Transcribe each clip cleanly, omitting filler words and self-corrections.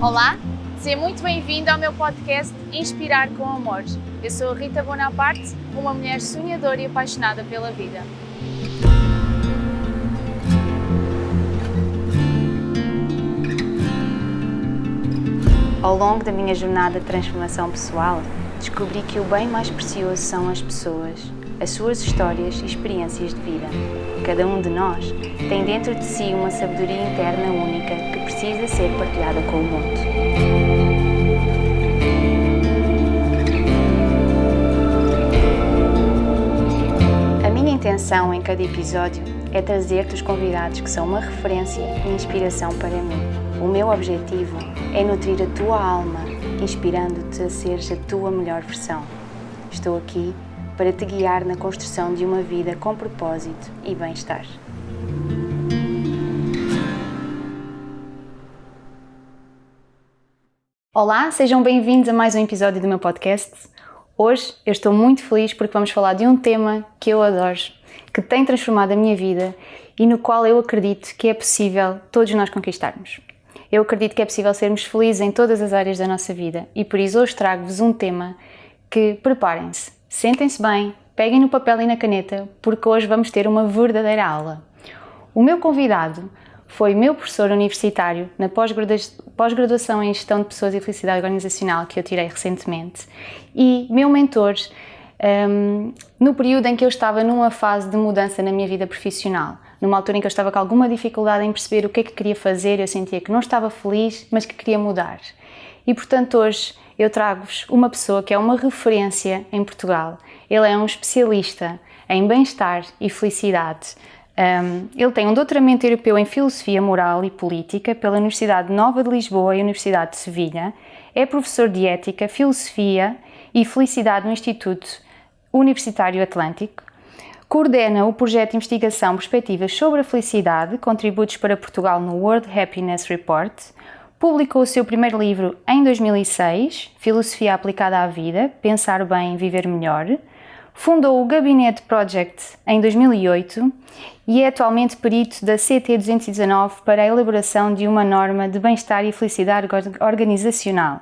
Olá, seja muito bem-vindo ao meu podcast Inspirar com Amor. Eu sou a Rita Bonaparte, uma mulher sonhadora e apaixonada pela vida. Ao longo da minha jornada de transformação pessoal, descobri que o bem mais precioso são as pessoas, as suas histórias e experiências de vida. Cada um de nós tem dentro de si uma sabedoria interna única que precisa ser partilhada com o mundo. A minha intenção em cada episódio é trazer-te os convidados que são uma referência e inspiração para mim. O meu objetivo é nutrir a tua alma, inspirando-te a seres a tua melhor versão. Estou aqui para te guiar na construção de uma vida com propósito e bem-estar. Olá, sejam bem-vindos a mais um episódio do meu podcast. Hoje eu estou muito feliz porque vamos falar de um tema que eu adoro, que tem transformado a minha vida e no qual eu acredito que é possível todos nós conquistarmos. Eu acredito que é possível sermos felizes em todas as áreas da nossa vida e por isso hoje trago-vos um tema que, preparem-se, sentem-se bem, peguem no papel e na caneta, porque hoje vamos ter uma verdadeira aula. O meu convidado foi meu professor universitário na pós-graduação em Gestão de Pessoas e Felicidade Organizacional que eu tirei recentemente e meu mentor no período em que eu estava numa fase de mudança na minha vida profissional, numa altura em que eu estava com alguma dificuldade em perceber o que é que queria fazer, eu sentia que não estava feliz, mas que queria mudar. E portanto hoje eu trago-vos uma pessoa que é uma referência em Portugal. Ele é um especialista em bem-estar e felicidade. Ele tem um doutoramento europeu em Filosofia Moral e Política pela Universidade Nova de Lisboa e Universidade de Sevilha. É professor de Ética, Filosofia e Felicidade no Instituto Universitário Atlântico. Coordena o projeto de investigação Perspectivas sobre a Felicidade, Contributos para Portugal no World Happiness Report. Publicou o seu primeiro livro em 2006, Filosofia Aplicada à Vida, Pensar Bem, Viver Melhor. Fundou o Gabinete Project em 2008 e é atualmente perito da CT 219 para a elaboração de uma norma de bem-estar e felicidade organizacional.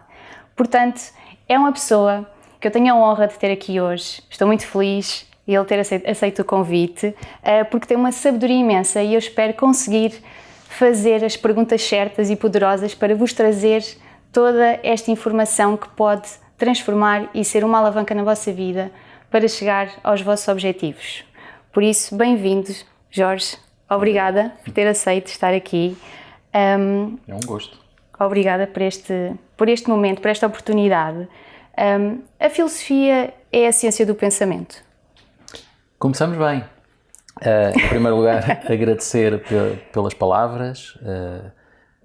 Portanto, é uma pessoa que eu tenho a honra de ter aqui hoje. Estou muito feliz de ele ter aceito o convite, porque tem uma sabedoria imensa e eu espero conseguir fazer as perguntas certas e poderosas para vos trazer toda esta informação que pode transformar e ser uma alavanca na vossa vida para chegar aos vossos objetivos. Por isso, bem-vindos, Jorge. Obrigada por ter aceito estar aqui. É um gosto. Obrigada por este momento, por esta oportunidade. A filosofia é a ciência do pensamento. Começamos bem. Em primeiro lugar, agradecer pelas palavras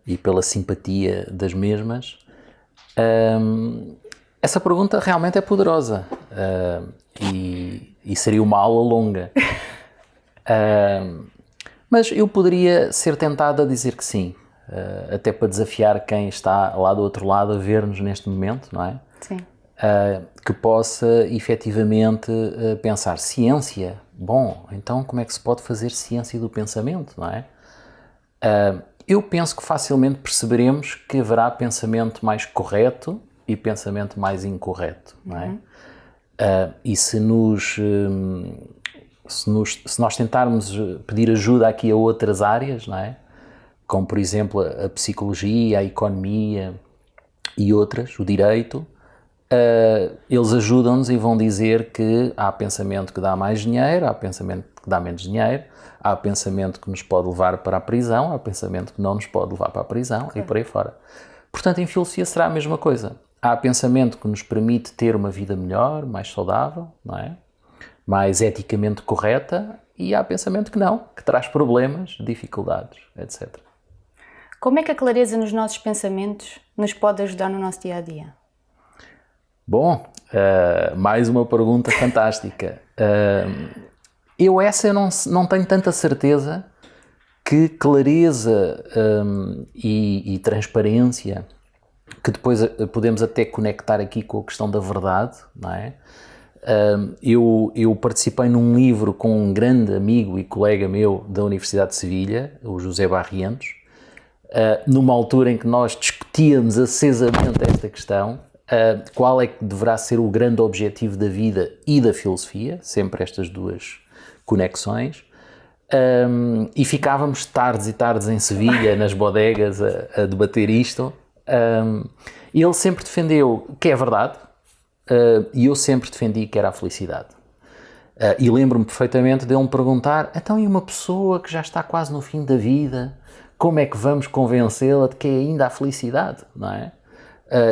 e pela simpatia das mesmas. Essa pergunta realmente é poderosa e seria uma aula longa. Mas eu poderia ser tentado a dizer que sim, até para desafiar quem está lá do outro lado a ver-nos neste momento, não é? Sim. Que possa efetivamente pensar ciência. Bom, então como é que se pode fazer ciência do pensamento, não é? Eu penso que facilmente perceberemos que haverá pensamento mais correto e pensamento mais incorreto, não é? E se nós tentarmos pedir ajuda aqui a outras áreas, não é? Como por exemplo a psicologia, a economia e outras, o direito, eles ajudam-nos e vão dizer que há pensamento que dá mais dinheiro, há pensamento que dá menos dinheiro, há pensamento que nos pode levar para a prisão, há pensamento que não nos pode levar para a prisão, okay, e por aí fora. Portanto, em filosofia será a mesma coisa. Há pensamento que nos permite ter uma vida melhor, mais saudável, não é? Mais eticamente correta, e há pensamento que não, que traz problemas, dificuldades, etc. Como é que a clareza nos nossos pensamentos nos pode ajudar no nosso dia-a-dia? Bom, mais uma pergunta fantástica. Eu não tenho tanta certeza que clareza e transparência, que depois podemos até conectar aqui com a questão da verdade, não é? Eu participei num livro com um grande amigo e colega meu da Universidade de Sevilha, o José Barrientos, numa altura em que nós discutíamos acesamente esta questão, qual é que deverá ser o grande objetivo da vida e da filosofia, sempre estas duas conexões, e ficávamos tardes e tardes em Sevilha, nas bodegas, a debater isto. E ele sempre defendeu que é verdade, e eu sempre defendi que era a felicidade. E lembro-me perfeitamente dele me perguntar, então e uma pessoa que já está quase no fim da vida, como é que vamos convencê-la de que é ainda a felicidade, não é?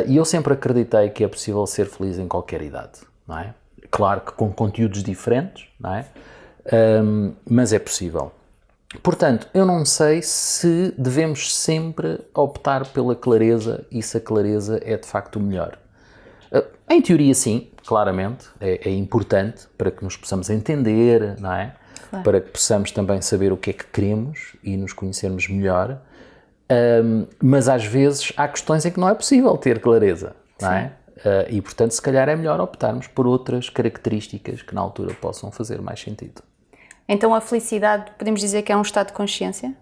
E eu sempre acreditei que é possível ser feliz em qualquer idade, não é? Claro que com conteúdos diferentes, não é? Mas é possível. Portanto, eu não sei se devemos sempre optar pela clareza e se a clareza é de facto o melhor. Em teoria, sim, claramente, é importante para que nos possamos entender, não é? Claro. Para que possamos também saber o que é que queremos e nos conhecermos melhor. Mas às vezes há questões em que não é possível ter clareza, não é? E portanto, se calhar é melhor optarmos por outras características que na altura possam fazer mais sentido. Então a felicidade, podemos dizer que é um estado de consciência?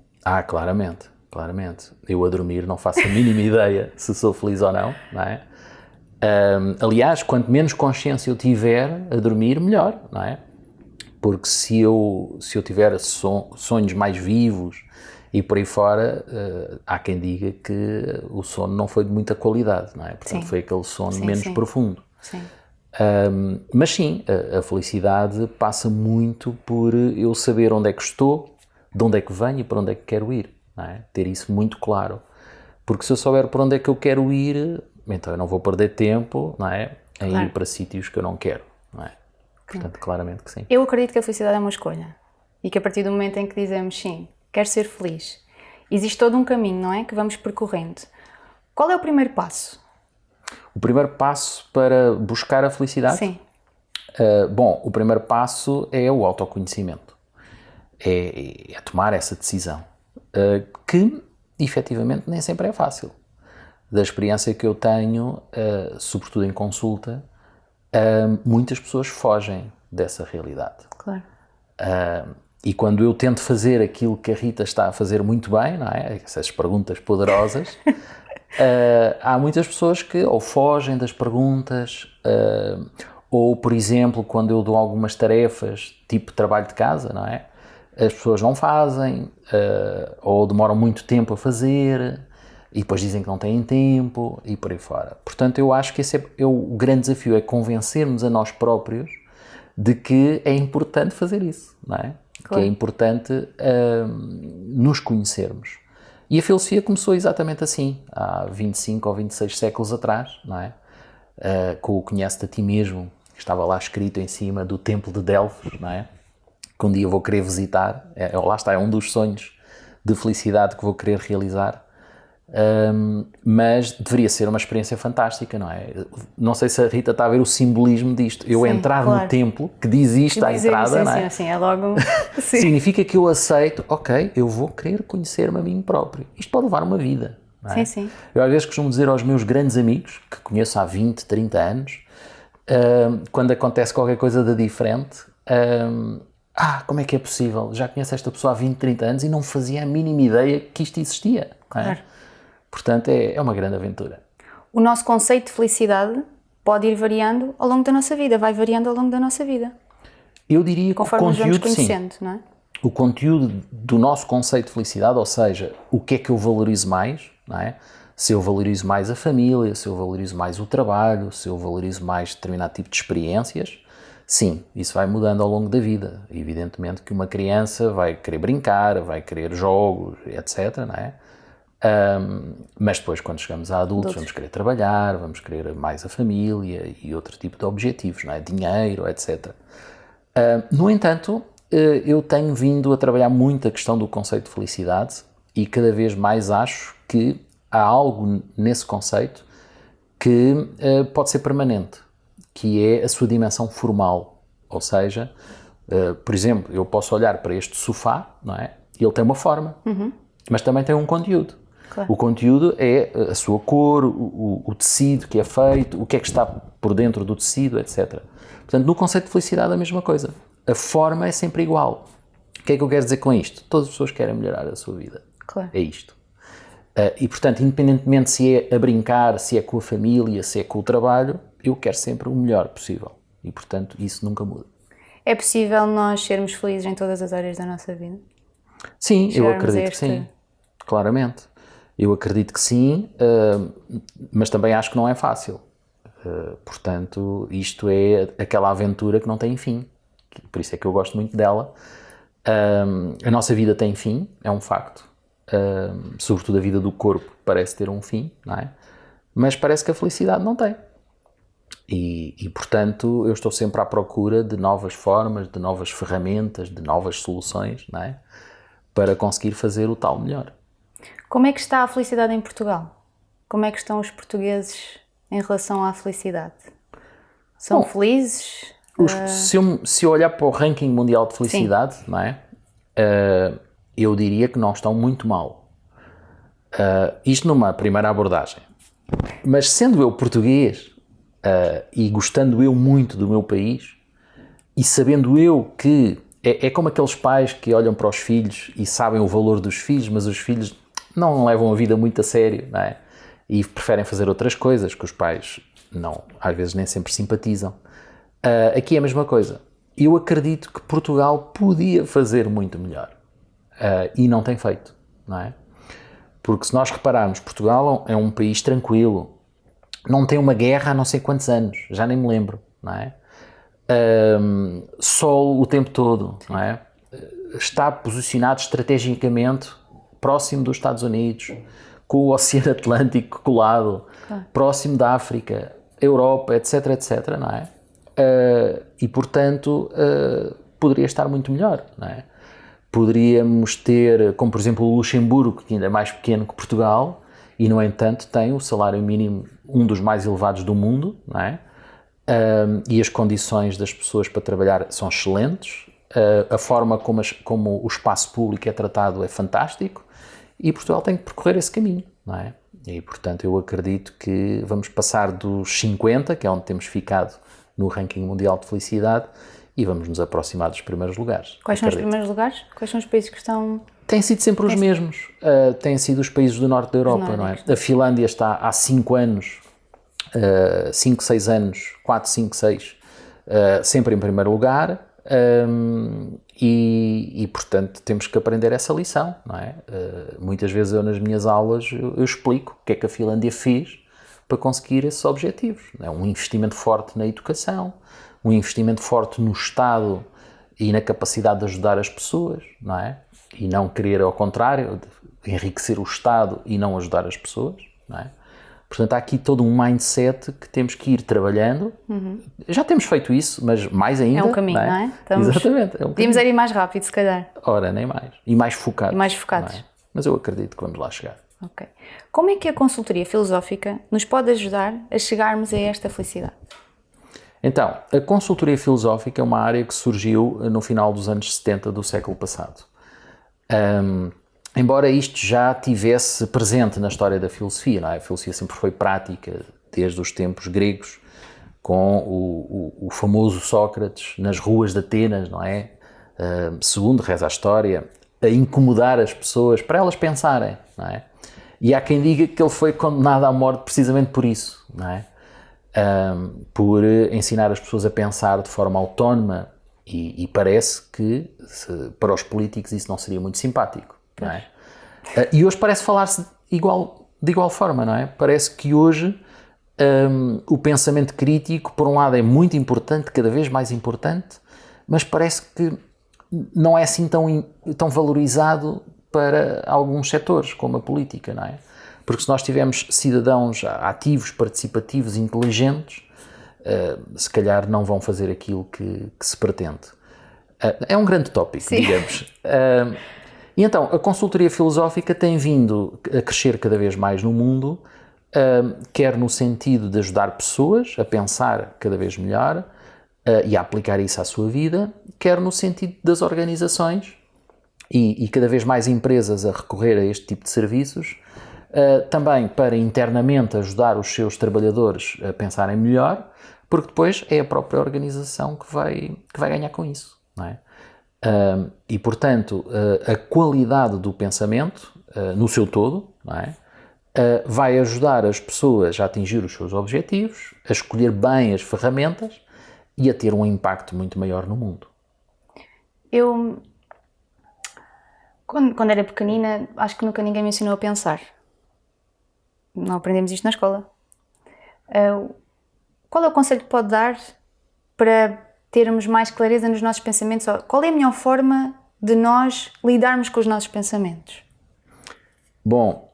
Claramente, claramente. Eu a dormir não faço a mínima ideia se sou feliz ou não, não é? Aliás, quanto menos consciência eu tiver a dormir, melhor, não é? Porque se eu tiver sonhos mais vivos e por aí fora, há quem diga que o sono não foi de muita qualidade, não é? Portanto, foi aquele sono menos profundo. Sim. Mas sim, a felicidade passa muito por eu saber onde é que estou, de onde é que venho e para onde é que quero ir, não é? Ter isso muito claro. Porque se eu souber para onde é que eu quero ir, então eu não vou perder tempo, não é? Em ir para sítios que eu não quero, não é? Portanto, claramente que sim. Eu acredito que a felicidade é uma escolha e que a partir do momento em que dizemos sim, quero ser feliz, existe todo um caminho, não é? Que vamos percorrendo. Qual é o primeiro passo? O primeiro passo para buscar a felicidade? Sim. Bom, o primeiro passo é o autoconhecimento. É tomar essa decisão. Que, efetivamente, nem sempre é fácil. Da experiência que eu tenho, sobretudo em consulta, muitas pessoas fogem dessa realidade. Claro. E quando eu tento fazer aquilo que a Rita está a fazer muito bem, não é? Essas perguntas poderosas, há muitas pessoas que ou fogem das perguntas, ou, por exemplo, quando eu dou algumas tarefas, tipo trabalho de casa, não é? As pessoas não fazem, ou demoram muito tempo a fazer, e depois dizem que não têm tempo, e por aí fora. Portanto, eu acho que esse é o grande desafio, é convencermos a nós próprios de que é importante fazer isso, não é? Claro. Que é importante nos conhecermos. E a filosofia começou exatamente assim, há 25 ou 26 séculos atrás, não é? Com o Conhece-te a ti mesmo, que estava lá escrito em cima do Templo de Delfos, não é? Que um dia vou querer visitar, lá está, é um dos sonhos de felicidade que vou querer realizar. Mas deveria ser uma experiência fantástica, não é? Não sei se a Rita está a ver o simbolismo disto. Eu entrar no templo, que diz isto à entrada, não é? Sim, é logo... Significa que eu aceito, ok, eu vou querer conhecer-me a mim próprio. Isto pode levar uma vida, não é? Sim. Eu às vezes costumo dizer aos meus grandes amigos, que conheço há 20, 30 anos, quando acontece qualquer coisa de diferente, como é que é possível? Já conheço esta pessoa há 20, 30 anos e não fazia a mínima ideia que isto existia, não é? Claro. Portanto, é uma grande aventura. O nosso conceito de felicidade pode ir variando ao longo da nossa vida, vai variando ao longo da nossa vida. Eu diria que o conteúdo, conhecendo, não é? O conteúdo do nosso conceito de felicidade, ou seja, o que é que eu valorizo mais, não é? Se eu valorizo mais a família, se eu valorizo mais o trabalho, se eu valorizo mais determinado tipo de experiências, sim, isso vai mudando ao longo da vida. Evidentemente que uma criança vai querer brincar, vai querer jogos, etc., não é? Mas depois, quando chegamos a adultos, vamos querer trabalhar, vamos querer mais a família e outro tipo de objetivos, não é? Dinheiro, etc. No entanto, eu tenho vindo a trabalhar muito a questão do conceito de felicidade e cada vez mais acho que há algo nesse conceito que pode ser permanente, que é a sua dimensão formal. Ou seja, por exemplo, eu posso olhar para este sofá, não é? E ele tem uma forma, mas também tem um conteúdo. Claro. O conteúdo é a sua cor, o tecido que é feito, o que é que está por dentro do tecido, etc. Portanto, no conceito de felicidade, a mesma coisa. A forma é sempre igual. O que é que eu quero dizer com isto? Todas as pessoas querem melhorar a sua vida. Claro. É isto. E, portanto, independentemente se é a brincar, se é com a família, se é com o trabalho, eu quero sempre o melhor possível. E, portanto, isso nunca muda. É possível nós sermos felizes em todas as áreas da nossa vida? Sim, eu Chegarmos a acredito que sim. Claramente. Eu acredito que sim, mas também acho que não é fácil. Portanto, isto é aquela aventura que não tem fim. Por isso é que eu gosto muito dela. A nossa vida tem fim, é um facto. Sobretudo a vida do corpo parece ter um fim, não é? Mas parece que a felicidade não tem. E, portanto, eu estou sempre à procura de novas formas, de novas ferramentas, de novas soluções, não é? Para conseguir fazer o tal melhor. Como é que está a felicidade em Portugal? Como é que estão os portugueses em relação à felicidade? São felizes? Se eu olhar para o ranking mundial de felicidade, não é? Eu diria que não estão muito mal. Isto numa primeira abordagem. Mas sendo eu português e gostando eu muito do meu país e sabendo eu que é como aqueles pais que olham para os filhos e sabem o valor dos filhos, mas os filhos não levam a vida muito a sério, não é? E preferem fazer outras coisas que os pais não, às vezes nem sempre simpatizam. Aqui é a mesma coisa. Eu acredito que Portugal podia fazer muito melhor e não tem feito, não é? Porque se nós repararmos, Portugal é um país tranquilo, não tem uma guerra há não sei quantos anos, já nem me lembro, não é? Sol o tempo todo, não é? Está posicionado estrategicamente próximo dos Estados Unidos, com o Oceano Atlântico colado, próximo da África, Europa, etc, etc, não é? E, portanto, poderia estar muito melhor, não é? Poderíamos ter, como por exemplo o Luxemburgo, que ainda é mais pequeno que Portugal, e no entanto tem o salário mínimo, um dos mais elevados do mundo, não é? E as condições das pessoas para trabalhar são excelentes, a forma como o espaço público é tratado é fantástico, e Portugal tem que percorrer esse caminho, não é? E portanto eu acredito que vamos passar dos 50, que é onde temos ficado no ranking mundial de felicidade, e vamos nos aproximar dos primeiros lugares. Quais são os primeiros lugares? Quais são os países que estão... Têm sido sempre os mesmos. Têm sido os países do norte da Europa, não é? A Finlândia está há 5 anos, 5, 6 anos, 4, 5, 6, sempre em primeiro lugar, e portanto temos que aprender essa lição, não é? Muitas vezes eu nas minhas aulas eu explico o que é que a Finlândia fez para conseguir esses objetivos. É um investimento forte na educação, um investimento forte no Estado e na capacidade de ajudar as pessoas, não é? E não querer, ao contrário, enriquecer o Estado e não ajudar as pessoas, não é? Portanto, há aqui todo um mindset que temos que ir trabalhando. Já temos feito isso, mas mais ainda. É um caminho, não é? Exatamente. É um podíamos ir mais rápido, se calhar. Ora, nem mais. E mais focados. E mais focados. Não é? Mas eu acredito que vamos lá chegar. Ok. Como é que a consultoria filosófica nos pode ajudar a chegarmos a esta felicidade? Então, a consultoria filosófica é uma área que surgiu no final dos anos 70 do século passado. Embora isto já tivesse presente na história da filosofia, não é? A filosofia sempre foi prática, desde os tempos gregos, com o famoso Sócrates nas ruas de Atenas, não é? Segundo reza a história, a incomodar as pessoas para elas pensarem, não é? E há quem diga que ele foi condenado à morte precisamente por isso, não é? Por ensinar as pessoas a pensar de forma autónoma, e parece que para os políticos isso não seria muito simpático, não é? E hoje parece falar-se de igual forma, não é? Parece que hoje o pensamento crítico, por um lado, é muito importante, cada vez mais importante, mas parece que não é assim tão valorizado para alguns setores, como a política, não é? Porque se nós tivermos cidadãos ativos, participativos, inteligentes, se calhar não vão fazer aquilo que se pretende. É um grande tópico, sim, digamos. E então, a consultoria filosófica tem vindo a crescer cada vez mais no mundo, quer no sentido de ajudar pessoas a pensar cada vez melhor e a aplicar isso à sua vida, quer no sentido das organizações e cada vez mais empresas a recorrer a este tipo de serviços, também para internamente ajudar os seus trabalhadores a pensarem melhor, porque depois é a própria organização que vai ganhar com isso, não é? E, portanto, a qualidade do pensamento, no seu todo, não é? Vai ajudar as pessoas a atingir os seus objetivos, a escolher bem as ferramentas e a ter um impacto muito maior no mundo. Eu, quando era pequenina, acho que nunca ninguém me ensinou a pensar. Não aprendemos isto na escola. Qual é o conselho que pode dar para termos mais clareza nos nossos pensamentos? Qual é a melhor forma de nós lidarmos com os nossos pensamentos? Bom,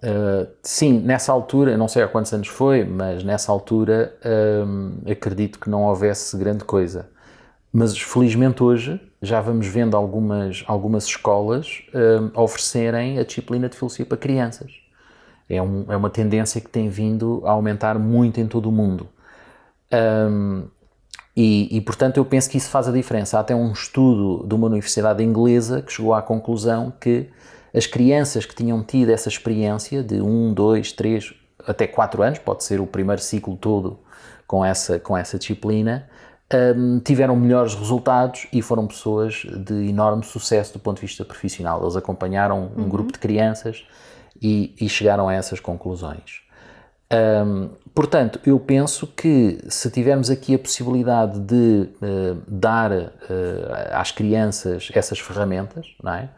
sim, nessa altura, não sei há quantos anos foi, mas nessa altura acredito que não houvesse grande coisa. Mas felizmente hoje já vamos vendo algumas escolas oferecerem a disciplina de filosofia para crianças. É uma tendência que tem vindo a aumentar muito em todo o mundo. E, portanto, eu penso que isso faz a diferença. Há até um estudo de uma universidade inglesa que chegou à conclusão que as crianças que tinham tido essa experiência de 1, 2, 3, até 4 anos, pode ser o primeiro ciclo todo com essa disciplina, tiveram melhores resultados e foram pessoas de enorme sucesso do ponto de vista profissional. Eles acompanharam um grupo de crianças e chegaram a essas conclusões. Portanto, eu penso que se tivermos aqui a possibilidade de dar às crianças essas ferramentas, não é?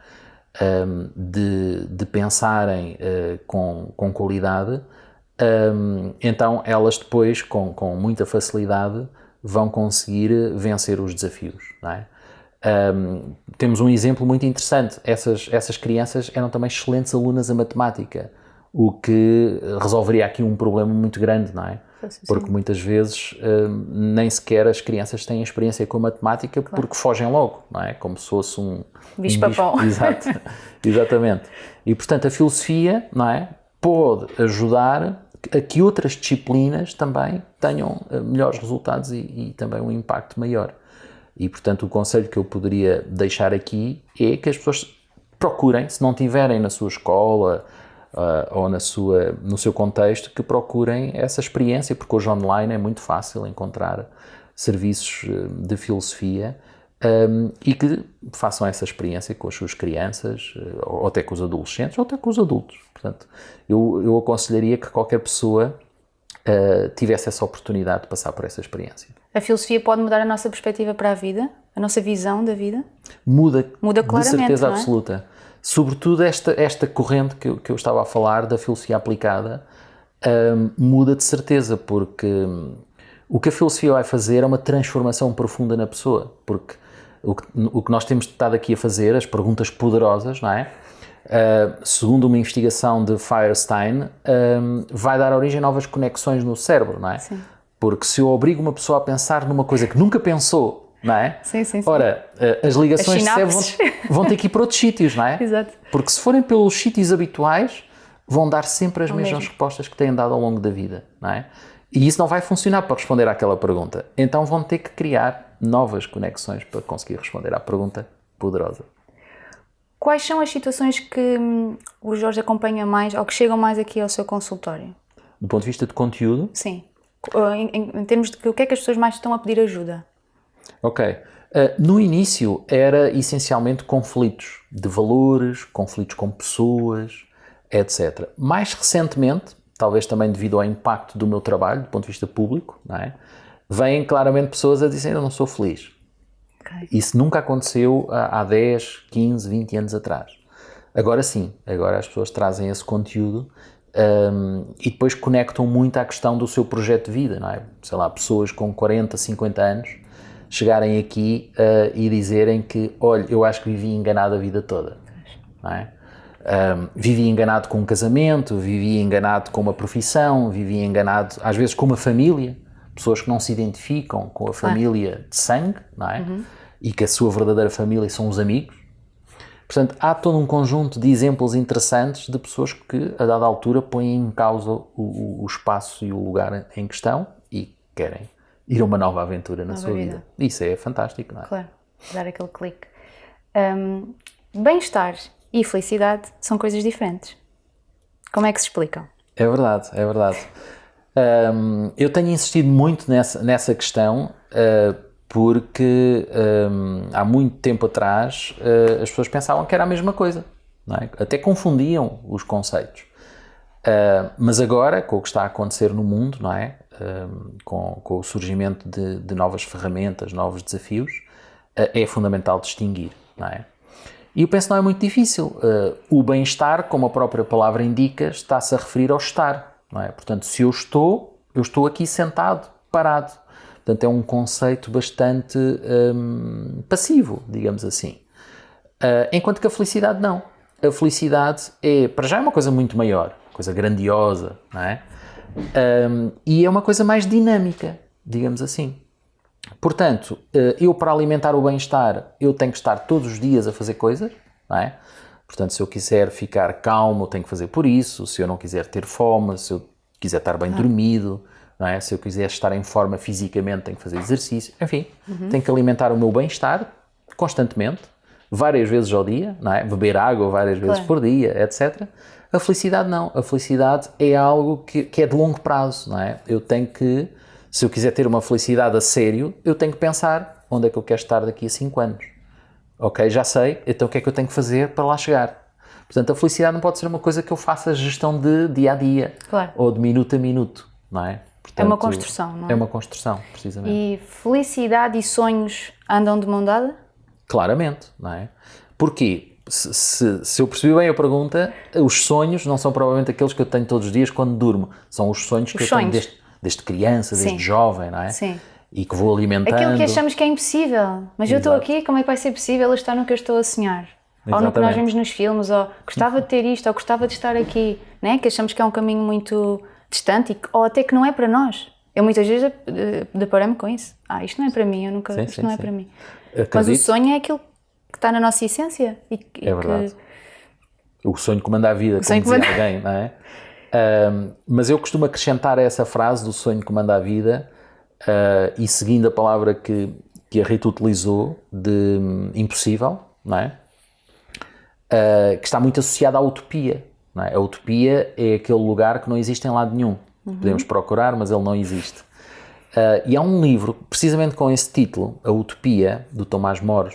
De pensarem com qualidade, então elas depois, com muita facilidade, vão conseguir vencer os desafios, não é? Temos um exemplo muito interessante. Essas crianças eram também excelentes alunas a matemática, o que resolveria aqui um problema muito grande, não é? Porque muitas vezes nem sequer as crianças têm experiência com a matemática, claro, porque fogem logo, não é? Como se fosse um bicho-papão. Exato, exatamente. E, portanto, a filosofia, não é, pode ajudar a que outras disciplinas também tenham melhores resultados e também um impacto maior. E, portanto, o conselho que eu poderia deixar aqui é que as pessoas procurem, se não tiverem na sua escola ou no seu contexto, que procurem essa experiência, porque hoje online é muito fácil encontrar serviços de filosofia e que façam essa experiência com as suas crianças, ou até com os adolescentes, ou até com os adultos. Portanto, eu aconselharia que qualquer pessoa tivesse essa oportunidade de passar por essa experiência. A filosofia pode mudar a nossa perspectiva para a vida? A nossa visão da vida? Muda claramente, de certeza não é? absoluta. Sobretudo esta corrente que eu estava a falar, da filosofia aplicada, muda de certeza, porque o que a filosofia vai fazer é uma transformação profunda na pessoa, porque o que nós temos estado aqui a fazer, as perguntas poderosas, não é? Segundo uma investigação de Firestein, vai dar origem a novas conexões no cérebro, não é? Sim. Porque se eu obrigo uma pessoa a pensar numa coisa que nunca pensou, não é? Sim. Ora, as ligações de cérebro vão ter que ir para outros sítios, não é? Exato. Porque se forem pelos sítios habituais, vão dar sempre as mesmas mesmo. respostas que têm dado ao longo da vida, não é? E isso não vai funcionar para responder àquela pergunta. Então vão ter que criar novas conexões para conseguir responder à pergunta poderosa. Quais são as situações que o Jorge acompanha mais ou que chegam mais aqui ao seu consultório? Do ponto de vista de conteúdo? Sim. Em termos de o que é que as pessoas mais estão a pedir ajuda? Ok. No início era essencialmente conflitos de valores, conflitos com pessoas, etc. Mais recentemente, talvez também devido ao impacto do meu trabalho, do ponto de vista público, não é? Vêm claramente pessoas a dizer: eu não sou feliz. Okay. Isso nunca aconteceu há 10, 15, 20 anos atrás. Agora sim, agora as pessoas trazem esse conteúdo e depois conectam muito à questão do seu projeto de vida, não é? Sei lá, pessoas com 40, 50 anos chegarem aqui e dizerem que, olha, eu acho que vivi enganado a vida toda, não é? Vivi enganado com um casamento, vivi enganado com uma profissão, vivi enganado às vezes com uma família, pessoas que não se identificam com a família de sangue, não é? E que a sua verdadeira família são os amigos. Portanto, há todo um conjunto de exemplos interessantes de pessoas que, a dada altura, põem em causa o espaço e o lugar em questão e querem ir a uma nova aventura na sua vida. Isso é fantástico, não é? Claro, dar aquele clique. Bem-estar e felicidade são coisas diferentes. Como é que se explicam? É verdade, é verdade. Eu tenho insistido muito nessa questão porque há muito tempo atrás as pessoas pensavam que era a mesma coisa, não é? Até confundiam os conceitos. Mas agora, com o que está a acontecer no mundo, não é? Com o surgimento de novas ferramentas, novos desafios, é fundamental distinguir, não é? E eu penso que não é muito difícil. O bem-estar, como a própria palavra indica, está-se a referir ao estar, não é? Portanto, se eu estou aqui sentado, parado. Portanto, é um conceito bastante passivo, digamos assim. Enquanto que a felicidade não. A felicidade para já é uma coisa muito maior, coisa grandiosa, não é? E é uma coisa mais dinâmica, digamos assim. Portanto, eu para alimentar o bem-estar, eu tenho que estar todos os dias a fazer coisas, não é? Portanto, se eu quiser ficar calmo, eu tenho que fazer por isso. Se eu não quiser ter fome, se eu quiser estar bem dormido, não é? Se eu quiser estar em forma fisicamente, tenho que fazer exercício. Enfim, tenho que alimentar o meu bem-estar constantemente, várias vezes ao dia, não é? Beber água várias vezes por dia, etc. A felicidade não. A felicidade é algo que é de longo prazo, não é? Eu tenho que, se eu quiser ter uma felicidade a sério, eu tenho que pensar onde é que eu quero estar daqui a 5 anos. Ok, já sei, então o que é que eu tenho que fazer para lá chegar? Portanto, a felicidade não pode ser uma coisa que eu faça gestão de dia a dia, ou de minuto a minuto, não é? Portanto, é uma construção, não é? É uma construção, precisamente. E felicidade e sonhos andam de mão dada? Claramente, não é? Porquê? Se eu percebi bem a pergunta, os sonhos não são provavelmente aqueles que eu tenho todos os dias quando durmo, são os sonhos que eu tenho desde criança, desde jovem, não é? Sim. E que vou alimentando. Aquilo que achamos que é impossível, mas eu estou aqui, como é que vai ser possível eu estar no que eu estou a sonhar? Ou no que nós vemos nos filmes, ou gostava de ter isto, ou gostava de estar aqui, né? Que achamos que é um caminho muito distante, ou até que não é para nós. Eu muitas vezes deparei-me com isso. Isto não é para mim, isto não é para mim. Acredito. Mas o sonho é aquilo que está na nossa essência. É verdade. O sonho comanda a vida, como dizia alguém, não é? Mas eu costumo acrescentar a essa frase do sonho comanda a vida, e seguindo a palavra que a Rita utilizou, de impossível, não é? Que está muito associada à utopia, não é? A utopia é aquele lugar que não existe em lado nenhum. Podemos procurar, mas ele não existe. E há um livro, precisamente com esse título, A Utopia, do Tomás Moro,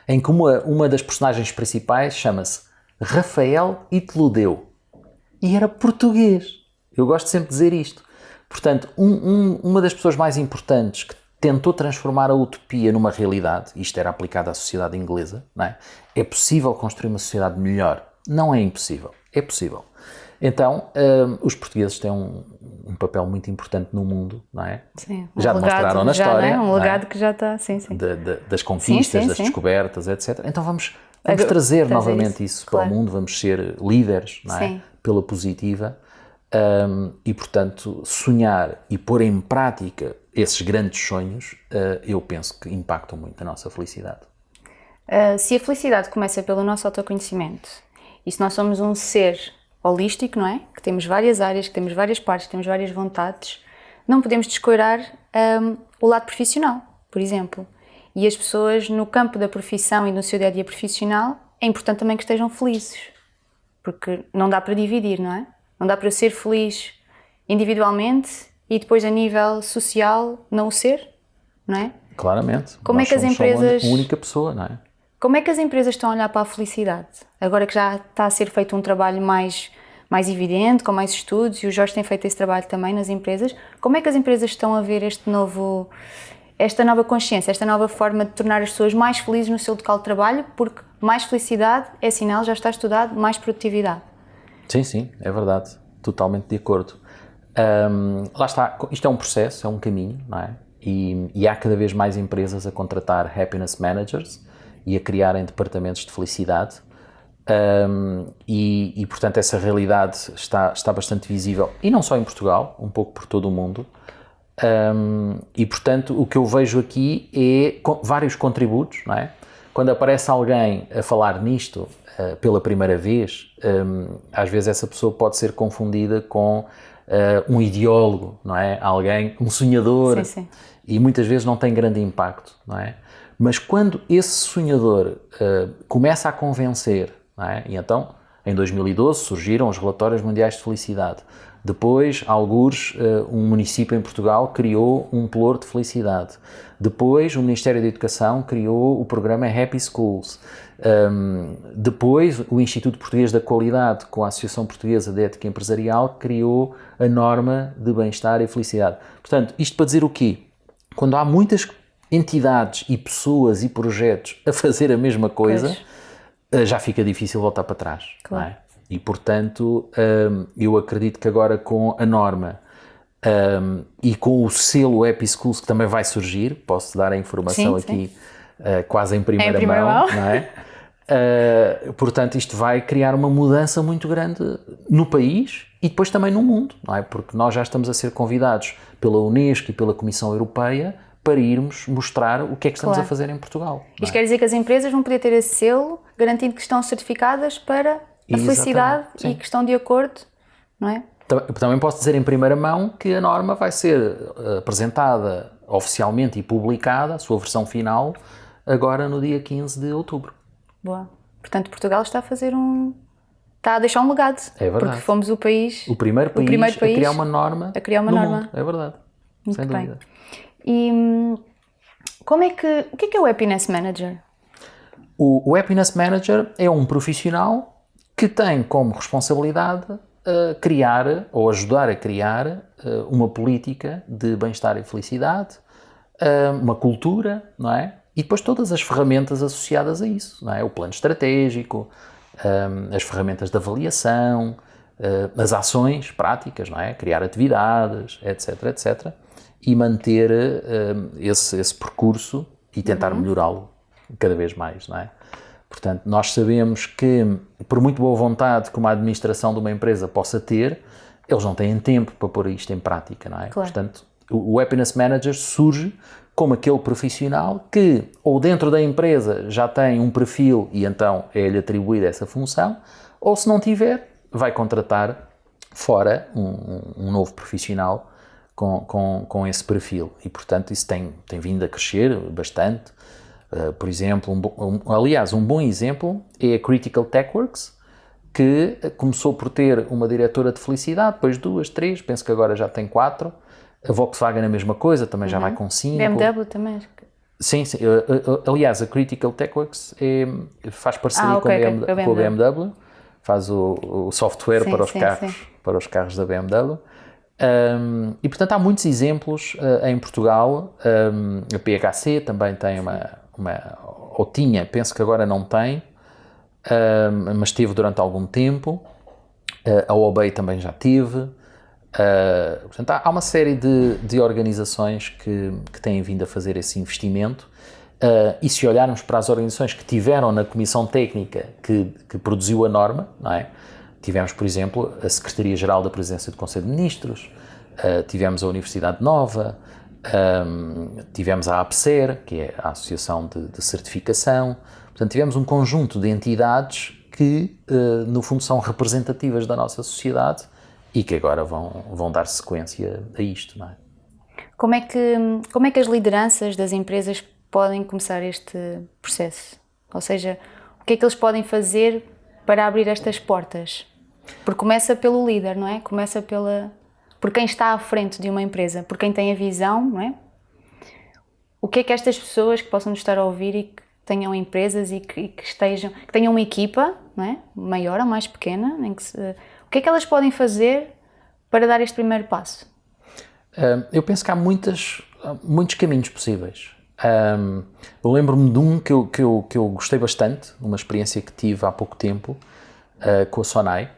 em que uma das personagens principais chama-se Rafael Itludeu. E era português. Eu gosto sempre de dizer isto. Portanto, uma das pessoas mais importantes que tentou transformar a utopia numa realidade, isto era aplicado à sociedade inglesa, não é? É possível construir uma sociedade melhor. Não é impossível. É possível. Então, os portugueses têm um papel muito importante no mundo, não é? Sim, já demonstraram na história. É? Um legado que já está, sim. Das conquistas, das descobertas, etc. Então vamos trazer novamente isso para o mundo, vamos ser líderes, não é? Pela positiva. E, portanto, sonhar e pôr em prática esses grandes sonhos, eu penso que impactam muito a nossa felicidade. Se a felicidade começa pelo nosso autoconhecimento, e se nós somos um ser holístico, não é? Que temos várias áreas, que temos várias partes, que temos várias vontades, não podemos descuidar o lado profissional, por exemplo. E as pessoas no campo da profissão e no seu dia-a-dia profissional, é importante também que estejam felizes, porque não dá para dividir, não é? Não dá para eu ser feliz individualmente e depois a nível social não o ser, não é? Claramente. Como é que as empresas... Somos a única pessoa, não é? Como é que as empresas estão a olhar para a felicidade? Agora que já está a ser feito um trabalho mais evidente, com mais estudos, e o Jorge tem feito esse trabalho também nas empresas, como é que as empresas estão a ver esta nova consciência, esta nova forma de tornar as pessoas mais felizes no seu local de trabalho, porque mais felicidade é sinal, já está estudado, mais produtividade. Sim, é verdade. Totalmente de acordo. Lá está, isto é um processo, é um caminho, não é? E há cada vez mais empresas a contratar happiness managers e a criarem departamentos de felicidade. E portanto, essa realidade está bastante visível, e não só em Portugal, um pouco por todo o mundo. E portanto, o que eu vejo aqui é vários contributos, não é? Quando aparece alguém a falar nisto pela primeira vez, às vezes essa pessoa pode ser confundida com um ideólogo, não é? Alguém, um sonhador, sim. E muitas vezes não tem grande impacto, não é? Mas quando esse sonhador começa a convencer, não é? E então Em 2012 surgiram os relatórios mundiais de felicidade. Depois, algures, um município em Portugal criou um pelouro de felicidade. Depois, o Ministério da Educação criou o programa Happy Schools. Depois, o Instituto Português da Qualidade, com a Associação Portuguesa de Ética Empresarial, criou a norma de bem-estar e felicidade. Portanto, isto para dizer o quê? Quando há muitas entidades e pessoas e projetos a fazer a mesma coisa, já fica difícil voltar para trás. Claro. Não é? E, portanto, eu acredito que agora com a norma e com o selo Happy Schools, que também vai surgir, posso dar a informação aqui quase em primeira mão, não é? Portanto, isto vai criar uma mudança muito grande no país e depois também no mundo, não é? Porque nós já estamos a ser convidados pela Unesco e pela Comissão Europeia para irmos mostrar o que é que estamos a fazer em Portugal. Isto quer dizer que as empresas vão poder ter esse selo, garantindo que estão certificadas para a felicidade e que estão de acordo, não é? Também posso dizer em primeira mão que a norma vai ser apresentada oficialmente e publicada, a sua versão final, agora no dia 15 de outubro. Boa. Portanto, Portugal está a deixar um legado. É verdade. Porque fomos o primeiro país a criar uma norma no mundo. É verdade. Muito sem dúvida. Bem. E o que é o Happiness Manager? O Happiness Manager é um profissional que tem como responsabilidade criar ou ajudar a criar uma política de bem-estar e felicidade, uma cultura, não é? E depois todas as ferramentas associadas a isso, não é? O plano estratégico, as ferramentas de avaliação, as ações práticas, não é? Criar atividades, etc, etc. E manter esse percurso e tentar melhorá-lo cada vez mais, não é? Portanto, nós sabemos que, por muito boa vontade que uma administração de uma empresa possa ter, eles não têm tempo para pôr isto em prática, não é? Claro. Portanto, o Happiness Manager surge como aquele profissional que, ou dentro da empresa, já tem um perfil e então é-lhe atribuída essa função, ou se não tiver, vai contratar fora um novo profissional com esse perfil. E, portanto, isso tem vindo a crescer bastante. Por exemplo, um bom exemplo é a Critical TechWorks, que começou por ter uma diretora de felicidade, depois 2, 3, penso que agora já tem 4. A Volkswagen a mesma coisa, também já vai com 5. BMW também. Sim. Aliás, a Critical TechWorks faz parceria com a BMW, faz o software para os carros da BMW. E, portanto, há muitos exemplos em Portugal. A PHC também tem ou tinha, penso que agora não tem, mas teve durante algum tempo. A OBEI também já teve. Portanto, há uma série de organizações que têm vindo a fazer esse investimento. E se olharmos para as organizações que tiveram na comissão técnica que produziu a norma, não é? Tivemos, por exemplo, a Secretaria-Geral da Presidência do Conselho de Ministros, tivemos a Universidade Nova, tivemos a APSER, que é a Associação de Certificação. Portanto, tivemos um conjunto de entidades que, no fundo, são representativas da nossa sociedade e que agora vão dar sequência a isto, não é? Como é que as lideranças das empresas podem começar este processo? Ou seja, o que é que eles podem fazer para abrir estas portas? Porque começa pelo líder, não é? Começa por quem está à frente de uma empresa, por quem tem a visão, não é? O que é que estas pessoas que possam nos estar a ouvir e que tenham empresas e que tenham uma equipa, não é? Maior ou mais pequena, o que é que elas podem fazer para dar este primeiro passo? Eu penso que há muitos caminhos possíveis. Eu lembro-me de um que eu gostei bastante, uma experiência que tive há pouco tempo com a Sonai.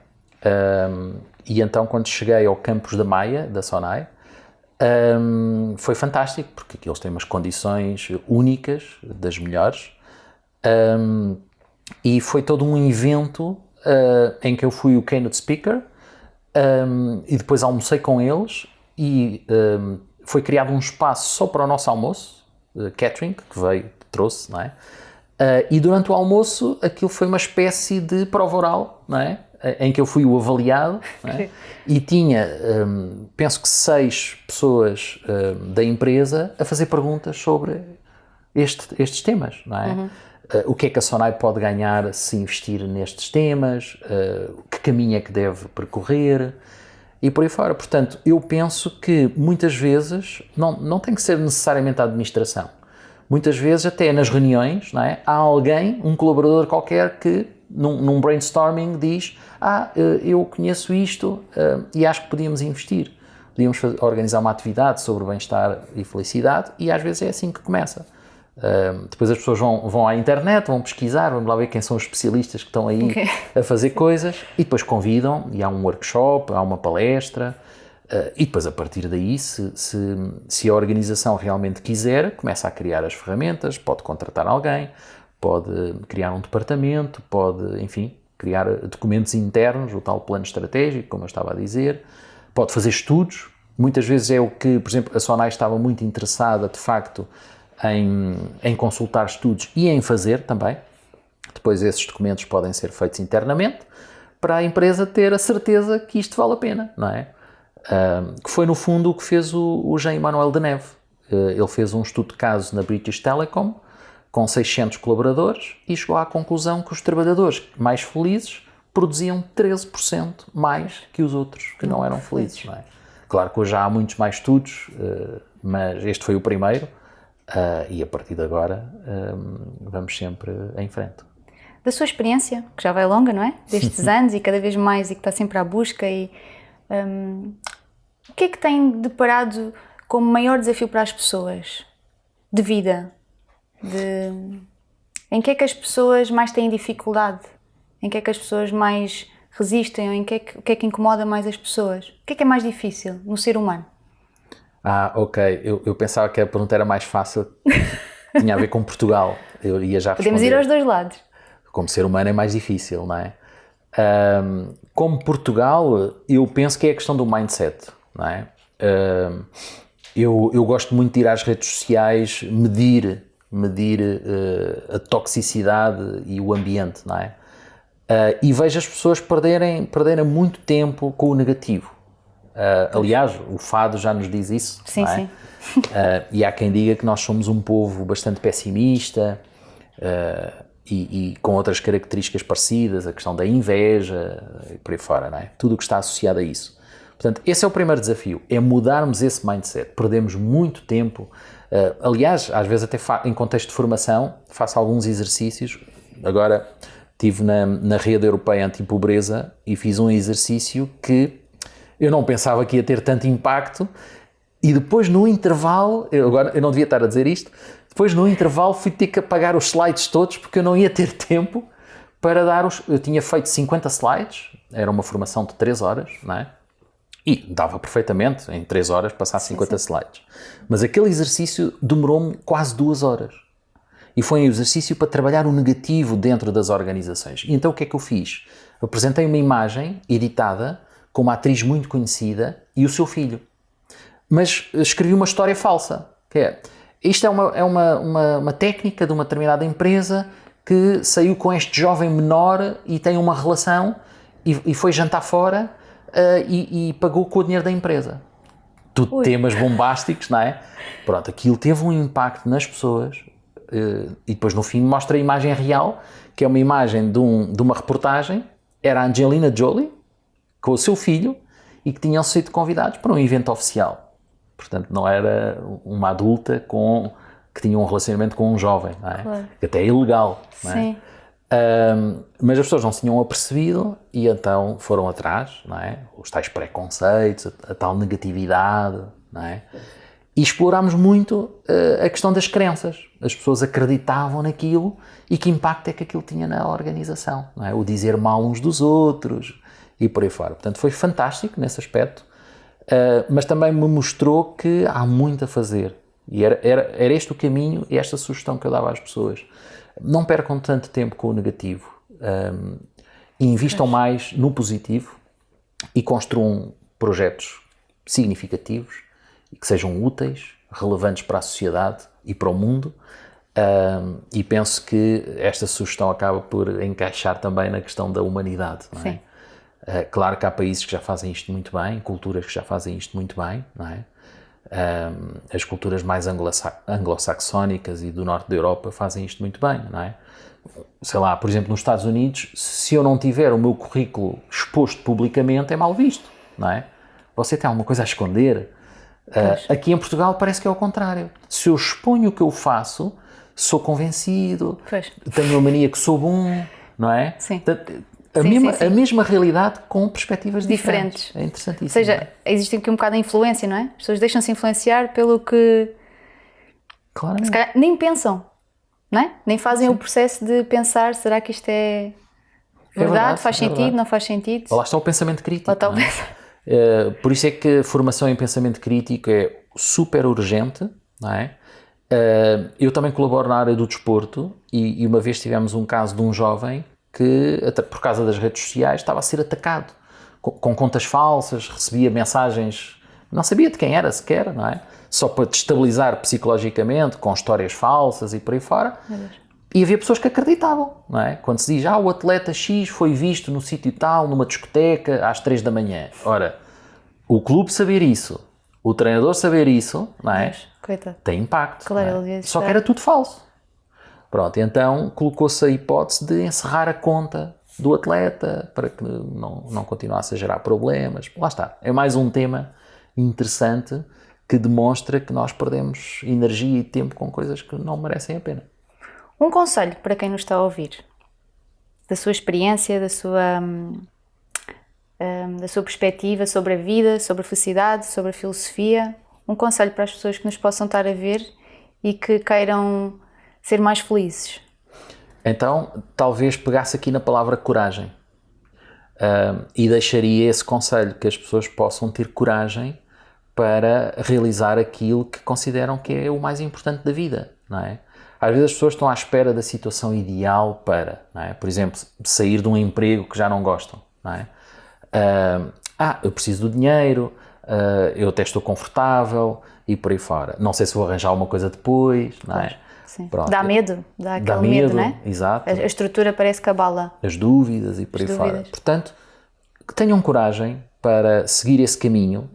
E então, quando cheguei ao campus da Maia, da Sonai, foi fantástico, porque aqui eles têm umas condições únicas, das melhores, e foi todo um evento em que eu fui o keynote speaker, e depois almocei com eles, e foi criado um espaço só para o nosso almoço, catering, que trouxe, não é? E durante o almoço, aquilo foi uma espécie de prova oral, não é? Em que eu fui o avaliado, não é? E tinha, penso que 6 pessoas da empresa a fazer perguntas sobre estes temas, não é? O que é que a Sonai pode ganhar se investir nestes temas, que caminho é que deve percorrer e por aí fora. Portanto, eu penso que muitas vezes não tem que ser necessariamente a administração. Muitas vezes, até nas reuniões, não é? Há alguém, um colaborador qualquer que num brainstorming diz eu conheço isto e acho que podíamos investir. Podíamos organizar uma atividade sobre bem-estar e felicidade e às vezes é assim que começa. Depois as pessoas vão à internet, vão pesquisar, vamos lá ver quem são os especialistas que estão aí a fazer coisas e depois convidam e há um workshop, há uma palestra e depois a partir daí, se a organização realmente quiser, começa a criar as ferramentas, pode contratar alguém, pode criar um departamento, pode, enfim, criar documentos internos, o tal plano estratégico, como eu estava a dizer, pode fazer estudos. Muitas vezes é o que, por exemplo, a Sonai estava muito interessada, de facto, em consultar estudos e em fazer também. Depois esses documentos podem ser feitos internamente para a empresa ter a certeza que isto vale a pena, não é? Que foi no fundo o que fez o Jean Emmanuel Deneve. Ele fez um estudo de caso na British Telecom com 600 colaboradores e chegou à conclusão que os trabalhadores mais felizes produziam 13% mais que os outros que não eram felizes, não é? Claro que hoje já há muitos mais estudos, mas este foi o primeiro. E a partir de agora vamos sempre em frente. Da sua experiência, que já vai longa, não é? Destes anos e cada vez mais e que está sempre à busca o que é que tem deparado como maior desafio para as pessoas de vida? Em que é que as pessoas mais têm dificuldade? Em que é que as pessoas mais resistem? Ou o que é que incomoda mais as pessoas? O que é mais difícil no ser humano? Ok. Eu pensava que a pergunta era mais fácil, tinha a ver com Portugal. Eu ia já responder. Podemos ir aos dois lados. Como ser humano é mais difícil, não é? Como Portugal, eu penso que é a questão do mindset, não é? Eu gosto muito de ir às redes sociais medir a toxicidade e o ambiente, não é? E vejo as pessoas perderem muito tempo com o negativo. Aliás, o fado já nos diz isso, sim, não é? Sim. E há quem diga que nós somos um povo bastante pessimista e com outras características parecidas, a questão da inveja e por aí fora, não é? Tudo o que está associado a isso. Portanto, esse é o primeiro desafio, é mudarmos esse mindset. Perdemos muito tempo. Aliás, às vezes até em contexto de formação, faço alguns exercícios. Agora estive na rede europeia anti-pobreza e fiz um exercício que eu não pensava que ia ter tanto impacto e depois no intervalo, eu não devia estar a dizer isto, depois no intervalo fui ter que apagar os slides todos porque eu não ia ter tempo para eu tinha feito 50 slides, era uma formação de 3 horas, não é? E dava perfeitamente em 3 horas passar 50 slides. Mas aquele exercício demorou-me quase 2 horas. E foi um exercício para trabalhar o negativo dentro das organizações. E então o que é que eu fiz? Eu apresentei uma imagem editada com uma atriz muito conhecida e o seu filho. Mas escrevi uma história falsa. Que é, isto é uma técnica de uma determinada empresa que saiu com este jovem menor e tem uma relação e foi jantar fora e pagou com o dinheiro da empresa. Tudo temas bombásticos, não é? Pronto, aquilo teve um impacto nas pessoas e depois no fim mostra a imagem real, que é uma imagem de uma reportagem, era a Angelina Jolie com o seu filho e que tinham sido convidados para um evento oficial. Portanto, não era uma adulta que tinha um relacionamento com um jovem, não é? Claro. Que até é ilegal, não é? Sim. Mas as pessoas não se tinham apercebido e então foram atrás, não é? Os tais preconceitos, a tal negatividade, não é? E explorámos muito a questão das crenças. As pessoas acreditavam naquilo e que impacto é que aquilo tinha na organização, não é? O dizer mal uns dos outros e por aí fora. Portanto, foi fantástico nesse aspecto, mas também me mostrou que há muito a fazer. E era este o caminho e esta sugestão que eu dava às pessoas. Não percam tanto tempo com o negativo. E invistam mais no positivo e construam projetos significativos e que sejam úteis, relevantes para a sociedade e para o mundo. E penso que esta sugestão acaba por encaixar também na questão da humanidade, não é? Sim. Claro que há países que já fazem isto muito bem, culturas que já fazem isto muito bem, não é? As culturas mais anglo-saxónicas e do norte da Europa fazem isto muito bem, não é? Sei lá, por exemplo, nos Estados Unidos, se eu não tiver o meu currículo exposto publicamente, é mal visto, não é? Você tem alguma coisa a esconder. Aqui em Portugal parece que é o contrário. Se eu exponho o que eu faço, sou convencido, tenho a mania que sou bom, não é? Sim. A mesma realidade com perspectivas diferentes. É interessantíssimo. Ou seja, existe aqui um bocado de influência, não é? As pessoas deixam-se influenciar pelo que Claramente. se calhar nem pensam, não é? Nem fazem o processo de pensar, será que isto é verdade? Faz sentido? Não faz sentido? Lá está o pensamento crítico. Por isso é que a formação em pensamento crítico é super urgente, não é? Eu também colaboro na área do desporto e uma vez tivemos um caso de um jovem que, por causa das redes sociais, estava a ser atacado com contas falsas, recebia mensagens, não sabia de quem era sequer, não é? Só para destabilizar psicologicamente, com histórias falsas e por aí fora. E havia pessoas que acreditavam, não é? Quando se diz, o atleta X foi visto no sítio tal, numa discoteca, às 3 da manhã. Ora, o clube saber isso, o treinador saber isso, não é? Tem impacto. Claro, não é? Só que era tudo falso. Pronto, então colocou-se a hipótese de encerrar a conta do atleta para que não continuasse a gerar problemas. Lá está. É mais um tema interessante que demonstra que nós perdemos energia e tempo com coisas que não merecem a pena. Um conselho para quem nos está a ouvir, da sua experiência, da sua perspectiva sobre a vida, sobre a felicidade, sobre a filosofia, um conselho para as pessoas que nos possam estar a ver e que queiram ser mais felizes. Então, talvez pegasse aqui na palavra coragem e deixaria esse conselho, que as pessoas possam ter coragem para realizar aquilo que consideram que é o mais importante da vida, não é? Às vezes as pessoas estão à espera da situação ideal para, não é? Por exemplo, sair de um emprego que já não gostam, não é? Eu preciso do dinheiro, eu até estou confortável e por aí fora. Não sei se vou arranjar alguma coisa depois, não é? Sim. Dá medo, dá aquele medo, não é? Exato. A estrutura parece que abala. As dúvidas e por aí fora. Portanto, que tenham coragem para seguir esse caminho.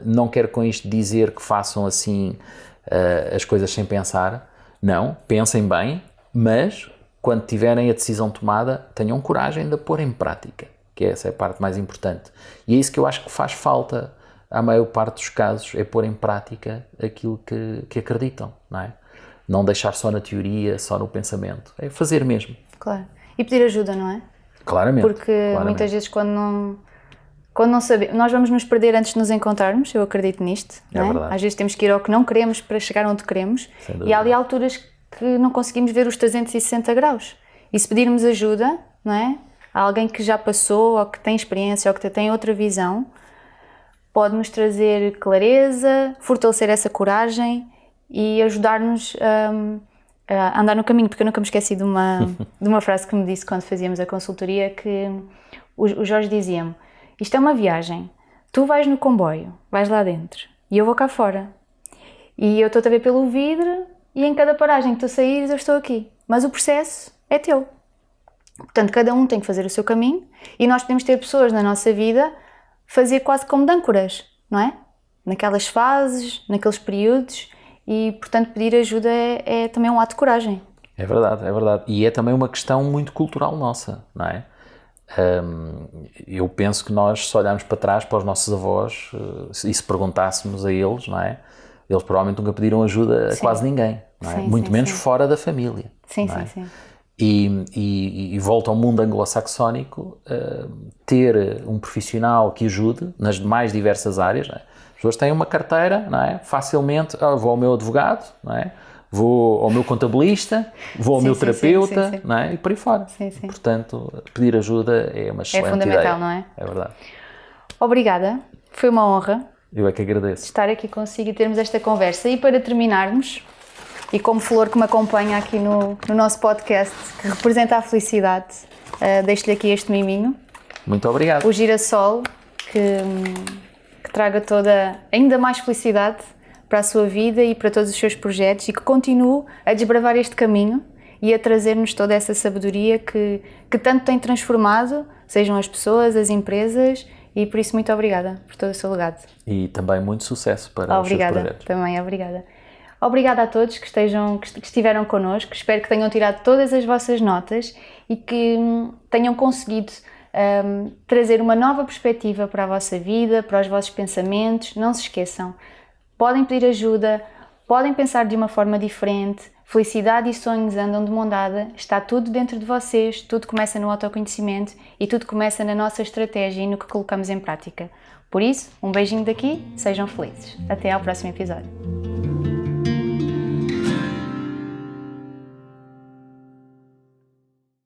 Não quero com isto dizer que façam assim as coisas sem pensar. Não, pensem bem, mas quando tiverem a decisão tomada, tenham coragem de a pôr em prática, que essa é a parte mais importante. E é isso que eu acho que faz falta à maior parte dos casos, é pôr em prática aquilo que acreditam, não é? Não deixar só na teoria, só no pensamento. É fazer mesmo. Claro. E pedir ajuda, não é? Claramente. Porque muitas vezes quando não sabemos, nós vamos nos perder antes de nos encontrarmos, eu acredito nisto, não é? Verdade. Às vezes temos que ir ao que não queremos para chegar onde queremos e há ali alturas que não conseguimos ver os 360 graus. E se pedirmos ajuda, não é? A alguém que já passou, ou que tem experiência, ou que tem outra visão, pode-nos trazer clareza, fortalecer essa coragem e ajudar-nos a andar no caminho, porque eu nunca me esqueci de uma frase que me disse quando fazíamos a consultoria, que o Jorge dizia-me: isto é uma viagem, tu vais no comboio, vais lá dentro e eu vou cá fora e eu estou-te a ver pelo vidro e em cada paragem que tu saíres eu estou aqui, mas o processo é teu. Portanto, cada um tem que fazer o seu caminho e nós podemos ter pessoas na nossa vida fazer quase como de âncoras, não é? Naquelas fases, naqueles períodos. E, portanto, pedir ajuda é também um ato de coragem. É verdade, é verdade. E é também uma questão muito cultural nossa, não é? Eu penso que nós, se olharmos para trás para os nossos avós e se perguntássemos a eles, não é? Eles provavelmente nunca pediram ajuda a quase ninguém, não é? Muito menos fora da família. Sim. E volta ao mundo anglo-saxónico, ter um profissional que ajude nas mais diversas áreas, não é? As pessoas têm uma carteira, não é? Facilmente, vou ao meu advogado, não é? Vou ao meu contabilista, vou ao meu terapeuta, não é? E por aí fora. Portanto, pedir ajuda é uma excelente ideia. É fundamental, não é? É verdade. Obrigada, foi uma honra. Eu é que agradeço. Estar aqui consigo e termos esta conversa. E para terminarmos, e como flor que me acompanha aqui no nosso podcast, que representa a felicidade, deixo-lhe aqui este miminho. Muito obrigado. O girassol, que traga toda, ainda mais felicidade para a sua vida e para todos os seus projetos e que continue a desbravar este caminho e a trazer-nos toda essa sabedoria que tanto tem transformado, sejam as pessoas, as empresas E por isso, muito obrigada por todo o seu legado. E também muito sucesso para os seus projetos. Também obrigada. Obrigada a todos que estiveram connosco. Espero que tenham tirado todas as vossas notas e que tenham conseguido trazer uma nova perspectiva para a vossa vida, para os vossos pensamentos. Não se esqueçam, podem pedir ajuda, podem pensar de uma forma diferente. Felicidade e sonhos andam de mão dada, está tudo dentro de vocês, tudo começa no autoconhecimento e tudo começa na nossa estratégia e no que colocamos em prática. Por isso, um beijinho daqui, sejam felizes. Até ao próximo episódio.